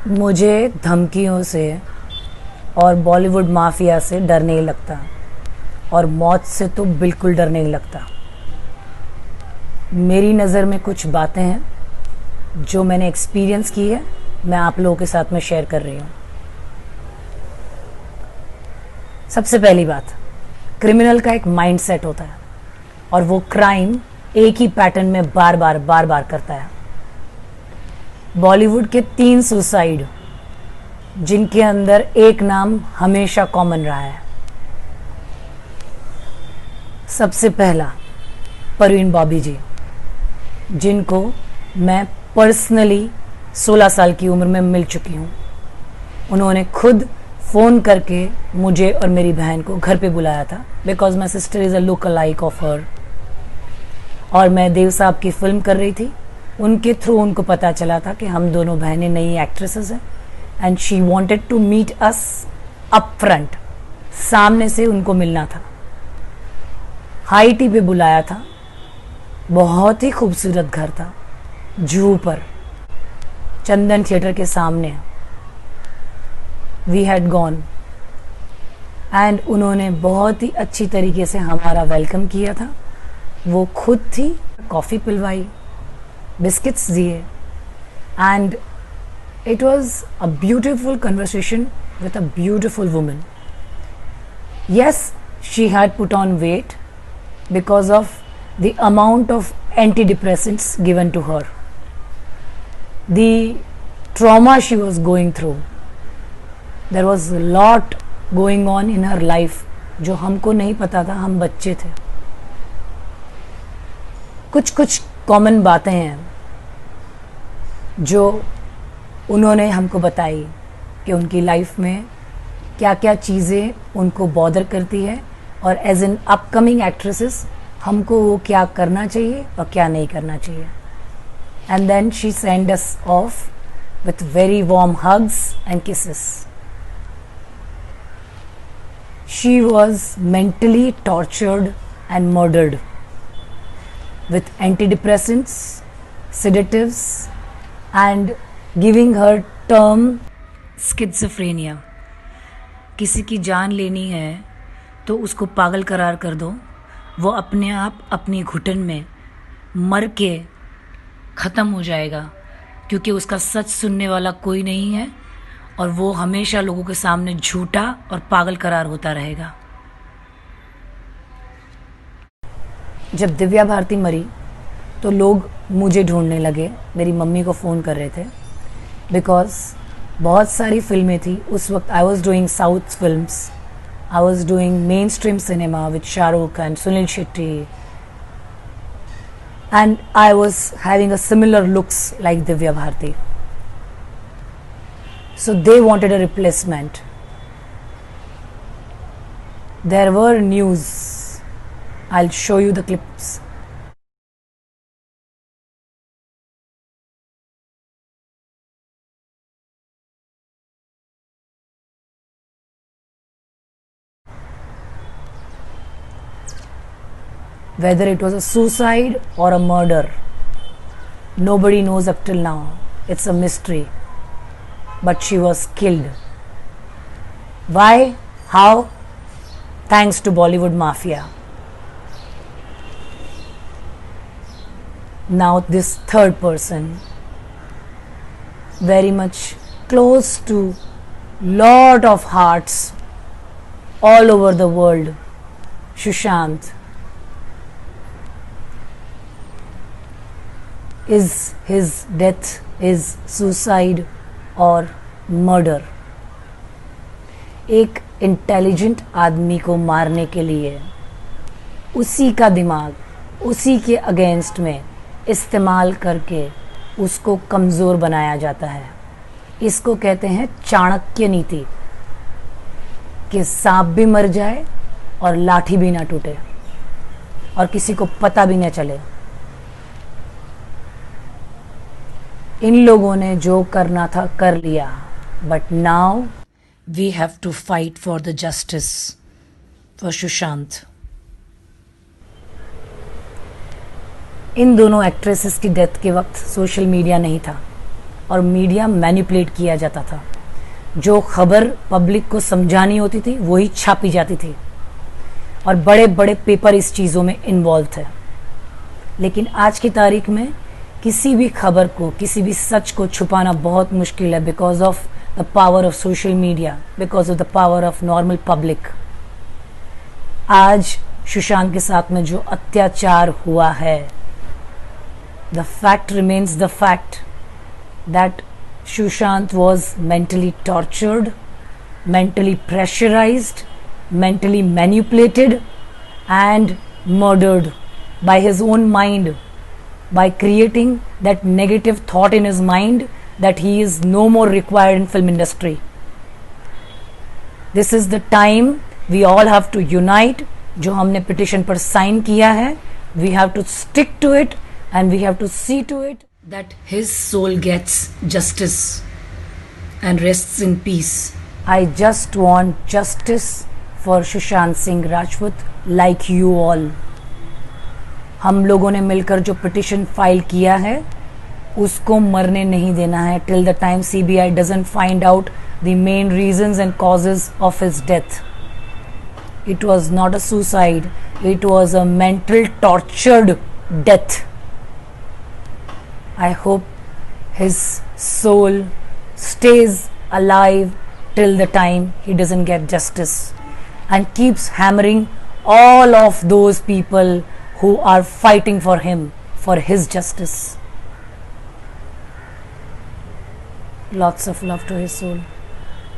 मुझे धमकियों से और बॉलीवुड माफिया से डर नहीं लगता, और मौत से तो बिल्कुल डर नहीं लगता। मेरी नज़र में कुछ बातें हैं जो मैंने एक्सपीरियंस की है, मैं आप लोगों के साथ में शेयर कर रही हूँ। सबसे पहली बात, क्रिमिनल का एक माइंडसेट होता है और वो क्राइम एक ही पैटर्न में बार बार करता है। बॉलीवुड के 3 सुसाइड जिनके अंदर एक नाम हमेशा कॉमन रहा है। सबसे पहला परवीन बॉबी जी, जिनको मैं पर्सनली 16 साल की उम्र में मिल चुकी हूँ। उन्होंने खुद फ़ोन करके मुझे और मेरी बहन को घर पे बुलाया था, because my sister is a look like of her. और मैं देव साहब की फिल्म कर रही थी, उनके थ्रू उनको पता चला था कि हम दोनों बहनें नई एक्ट्रेसेस हैं, and she wanted to meet us up front, सामने से उनको मिलना था। हाई टी पे बुलाया था, बहुत ही खूबसूरत घर था, जूहू पर, चंदन थिएटर के सामने। वी हैड गॉन एंड उन्होंने बहुत ही अच्छी तरीके से हमारा वेलकम किया था। वो खुद थी, कॉफ़ी पिलवाई, बिस्किट्स दिए, and it was a beautiful conversation with a beautiful woman. Yes, she had put on weight because of the amount of antidepressants given to her, the trauma she was going through. There was a lot going on in her life जो हमको नहीं पता था, हम बच्चे थे। कुछ common बातें हैं जो उन्होंने हमको बताई कि उनकी लाइफ में क्या क्या चीज़ें उनको बॉदर करती है, और एज एन अपकमिंग एक्ट्रेसेस हमको वो क्या करना चाहिए और क्या नहीं करना चाहिए। And then she send us off with very warm hugs and kisses. She was mentally tortured and murdered with antidepressants, sedatives, and giving her term schizophrenia। किसी की जान लेनी है तो उसको पागल करार कर दो, वो अपने आप अपनी घुटन में मर के ख़त्म हो जाएगा, क्योंकि उसका सच सुनने वाला कोई नहीं है, और वो हमेशा लोगों के सामने झूठा और पागल करार होता रहेगा। जब दिव्या भारती मरी तो लोग मुझे ढूंढने लगे, मेरी मम्मी को फ़ोन कर रहे थे, बिकॉज बहुत सारी फिल्में थी उस वक्त। I was doing south films, I was doing mainstream cinema with Shahrukh and Sunil Shetty, and I was having a similar looks like Divya Bharti, so they wanted a replacement. There were news, I'll show you the clips. Whether it was a suicide or a murder, nobody knows up till now. It's a mystery. But she was killed. Why? How? Thanks to Bollywood mafia. Now this third person, very much close to lot of hearts all over the world, Sushant, is his death is suicide or murder? एक intelligent आदमी को मारने के लिए उसी का दिमाग, उसी के अगेंस्ट में इस्तेमाल करके उसको कमज़ोर बनाया जाता है। इसको कहते हैं चाणक्य नीति, कि सांप भी मर जाए और लाठी भी ना टूटे और किसी को पता भी न चले। इन लोगों ने जो करना था कर लिया, but now we have to fight for the justice for Sushant. इन दोनों एक्ट्रेसेस की डेथ के वक्त सोशल मीडिया नहीं था, और मीडिया मैनिपुलेट किया जाता था। जो खबर पब्लिक को समझानी होती थी वही छापी जाती थी और बड़े बड़े पेपर इस चीज़ों में इन्वॉल्व थे। लेकिन आज की तारीख में किसी भी खबर को, किसी भी सच को छुपाना बहुत मुश्किल है, because of the power of social media, because of the power of normal public. आज सुशांत के साथ में जो अत्याचार हुआ है, the fact remains the fact that Sushant was mentally tortured, mentally pressurised, mentally manipulated and murdered by his own mind, by creating that negative thought in his mind that he is no more required in film industry. This is the time we all have to unite. जो हमने petition पर sign किया है, we have to stick to it and we have to see to it that his soul gets justice and rests in peace. I just want justice for Sushant Singh Rajput like you all. हम लोगों ने मिलकर जो petition file किया है उसको मरने नहीं देना है till the time CBI doesn't find out the main reasons and causes of his death. It was not a suicide, it was a mental tortured death. I hope his soul stays alive till the time he doesn't get justice and keeps hammering all of those people who are fighting for him, for his justice. Lots of love to his soul.